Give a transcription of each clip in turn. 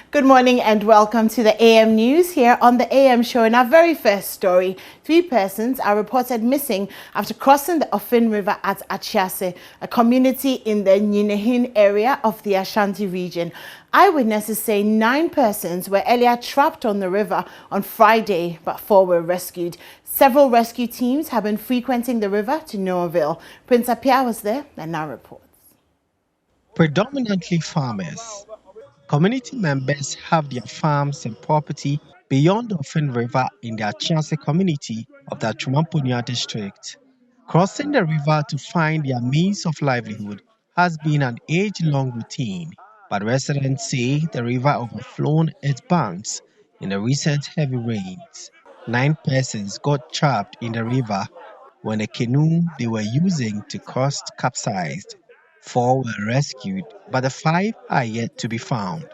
Good morning and welcome to the AM News here on the AM Show. In our very first story, 3 persons are reported missing after crossing the Offin River at Achiase, a community in the Nyinehin area of the Ashanti region. Eyewitnesses say 9 persons were earlier trapped on the river on Friday, but 4 were rescued. Several rescue teams have been frequenting the river to no avail. Prince Apia was there and now reports. Predominantly farmers. Community members have their farms and property beyond the Offin River in the Achiase community of the Chumampunia district. Crossing the river to find their means of livelihood has been an age-long routine, but residents say the river overflown its banks in the recent heavy rains. 9 persons got trapped in the river when a canoe they were using to cross capsized. 4 were rescued, but the 5 are yet to be found.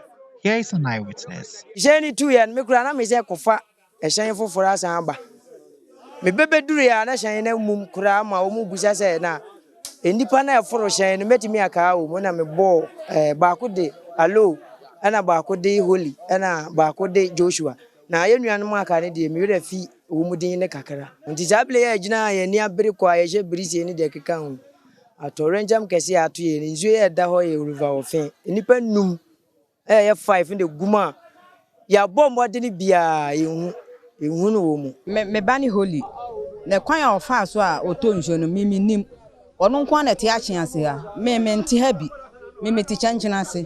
Here is an eyewitness. Jenny 2 years, Mikrana Misa Kofa, a shine for us amba. Me bebe duria na shine mum krama omu busa say na. Nipa na for shine metimi aka o mo na me bo baako de allo ana baako de holy ana baako de Joshua. Na yenuanom aka ne de me wera fi wo mudin ne kakara. Nti sabele ya gina ye ni abere kwa ye hye birisi ni de keka ho. Atorenjam kese ato ye nzu ye da ho ye river Offin. Nipa num 5 in the guma ya bom wadini bia ehunu no wo mu me bani holy na kwan ya ofa so a oto nso no mimi nim ono nko na te achiase ha me nti ha bi me ti chanchina ase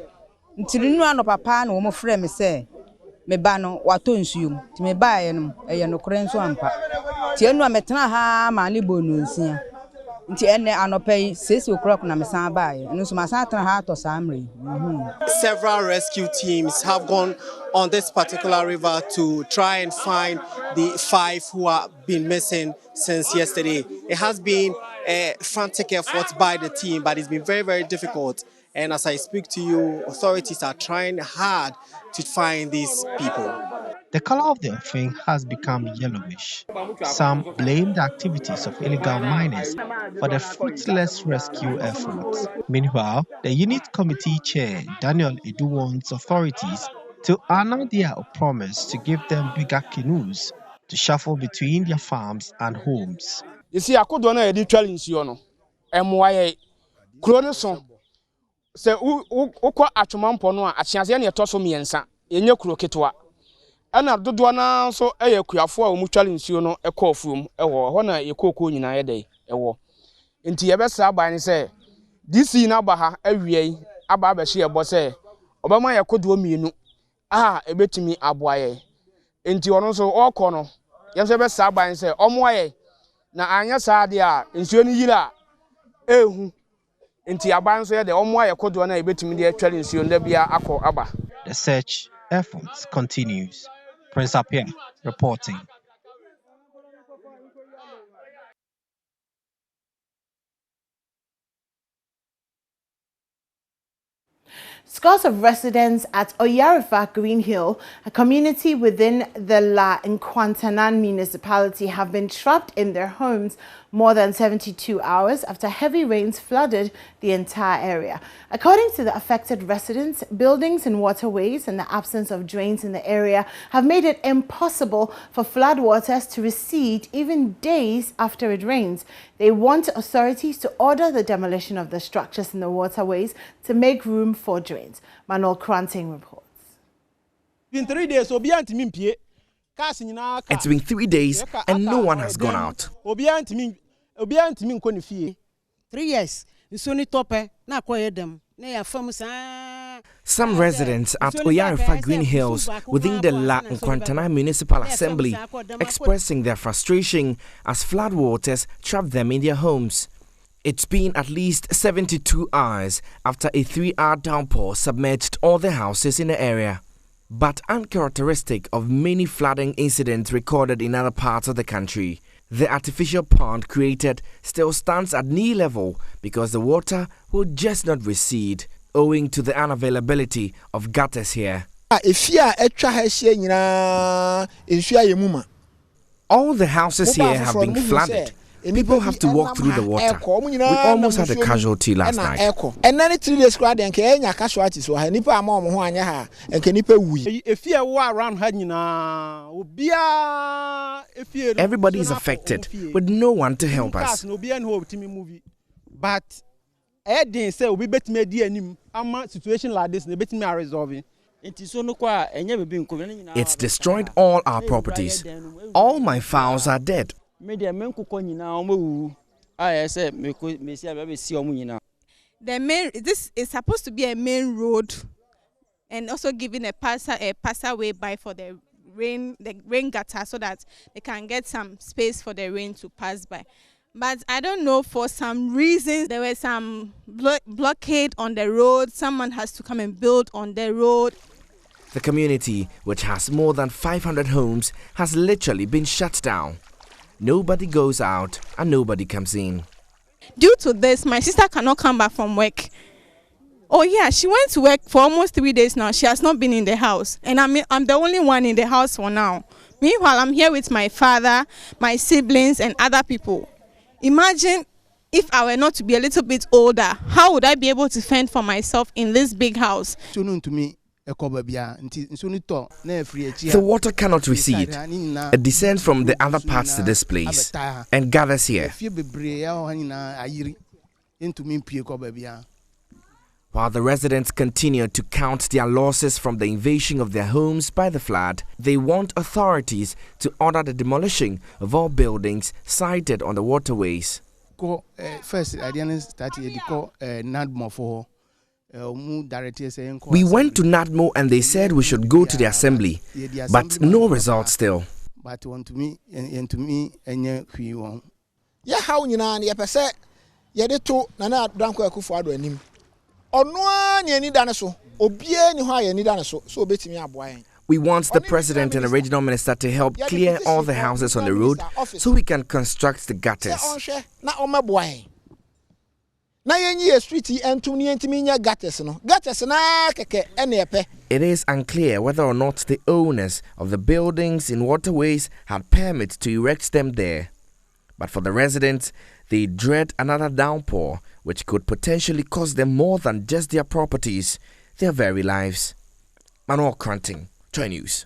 ntiri nu ano papa na wo mo frɛ me sɛ me ba no wato nsuom ti me ba ye no eye no kore nso ampa ti enu a metena ha ma le bonu nsia nti ene anopai 6 o'clock na me san ba ye no so ma san tena ha to samre. Several rescue teams have gone on this particular river to try and find the 5 who have been missing since yesterday. It has been a frantic effort by the team, but it's been very, very difficult. And as I speak to you, authorities are trying hard to find these people. The color of the Offin has become yellowish. Some blame the activities of illegal miners for the fruitless rescue efforts. Meanwhile, the unit committee chair, Daniel Edu, wants authorities to honor their promise to give them bigger canoes to shuffle between their farms and homes. You see, I could do a challenge, you know. MYA Croneson say, Uqua Achumampono, a chance any tosomiensa, in your croquetois. And I do na so a quafo mutual insuno a cough room, a war, when a cocoon in a day, a war. Into your best sabine say, this in Abaha every day, Ababa she a boss say, Obama ya could do me no. A bit to me aboye. Into your also all corner. Yes, best sabine say, Omwaye. Na anya sadia, insuani yila. Into your band say the Omwaya could do a bit to me the actual insuan debia ako Abba. The search efforts continues. Prince Apia reporting. Scores of residents at Oyarifa, Green Hill, a community within the La Nkwantanan municipality, have been trapped in their homes more than 72 hours after heavy rains flooded the entire area. According to the affected residents, buildings and waterways and the absence of drains in the area have made it impossible for floodwaters to recede even days after it rains. They want authorities to order the demolition of the structures in the waterways to make room for drains. Manuel Kranting reports. It's been 3 days and no one has gone out. 3 years. Some residents at Oyarifa Green Hills within the La Nkwantanan Municipal Assembly expressing their frustration as floodwaters trap them in their homes. It's been at least 72 hours after a 3-hour downpour submerged all the houses in the area. But uncharacteristic of many flooding incidents recorded in other parts of the country, the artificial pond created still stands at knee level because the water will just not recede owing to the unavailability of gutters here. All the houses here have been flooded. People have to walk through the water. We almost had a casualty last night. And then 3 days crowd and Kenya casualties so I nipa mom ho anya ha and can nipa wi. If you are around her Everybody is affected with no one to help us. But I didn't say we bet me a situation like this, they bet me are resolving. It's destroyed all our properties. All my fowls are dead. The main, this is supposed to be a main road, and also giving a passageway by for the rain gutter, so that they can get some space for the rain to pass by. But I don't know, for some reasons there was some blockade on the road. Someone has to come and build on the road. The community, which has more than 500 homes, has literally been shut down. Nobody goes out and nobody comes in. Due to this, my sister cannot come back from work. Oh yeah, she went to work for almost 3 days now. She has not been in the house, and I'm the only one in the house for now. Meanwhile, I'm here with my father, my siblings, and other people. Imagine if I were not to be a little bit older, how would I be able to fend for myself in this big house? The water cannot recede. It descends from the other parts to this place and gathers here. While the residents continue to count their losses from the invasion of their homes by the flood, they want authorities to order the demolishing of all buildings sited on the waterways. First, I didn't start here. Nadmo for. We went to NADMO and they said we should go to the assembly, but no result still. But to me, yeah, how you know, yeah, per se, yeah, they told Nana Dranko Kufuado and him. Or no, any dinosaur, or be any higher, any dinosaur, so betting me up. We want the president and the regional minister to help clear all the houses on the road so we can construct the gutters. Not on my boy. It is unclear whether or not the owners of the buildings in waterways had permits to erect them there. But for the residents, they dread another downpour, which could potentially cost them more than just their properties, their very lives. Manuel Cranting, Joy News.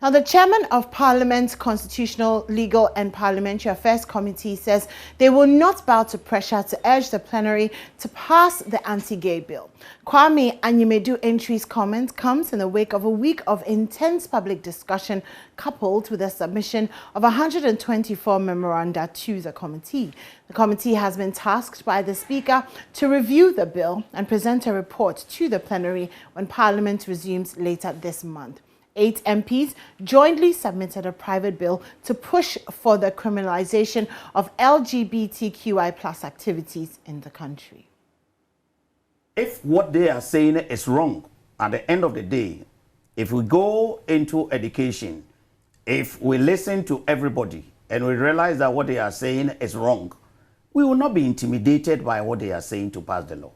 Now, the chairman of Parliament's Constitutional, Legal and Parliamentary Affairs Committee says they will not bow to pressure to urge the plenary to pass the anti-gay bill. Kwame Anyimedu Entry's comment comes in the wake of a week of intense public discussion coupled with the submission of 124 memoranda to the committee. The committee has been tasked by the Speaker to review the bill and present a report to the plenary when Parliament resumes later this month. 8 MPs jointly submitted a private bill to push for the criminalization of LGBTQI+ activities in the country. If what they are saying is wrong, at the end of the day, if we go into education, if we listen to everybody and we realize that what they are saying is wrong, we will not be intimidated by what they are saying to pass the law.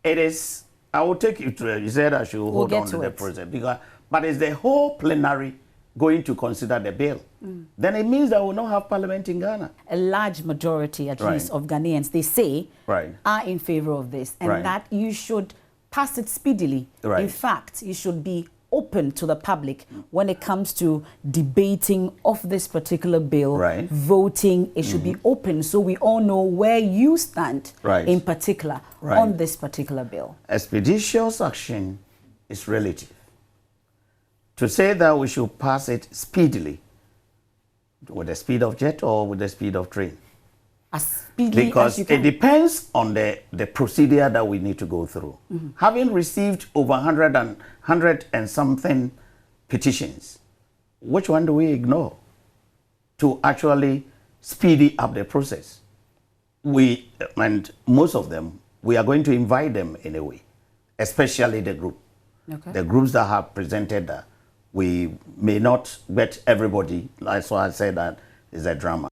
It is, I will take you to, you said I should hold on to the process, because but is the whole plenary going to consider the bill? Then it means that we will not have parliament in Ghana. A large majority, at least, of Ghanaians, they say, are in favor of this, and that you should pass it speedily. In fact, you should be open to the public when it comes to debating of this particular bill, voting. It should be open so we all know where you stand in particular on this particular bill. Expeditious action is relative. To say that we should pass it speedily, with the speed of jet or with the speed of train? As speedily because as you can. It depends on the procedure that we need to go through. Having received over 100 and something petitions, which one do we ignore to actually speed up the process? And most of them, we are going to invite them in a way, especially the group. The groups that have presented that. We may not get everybody. That's why I said that is a drama.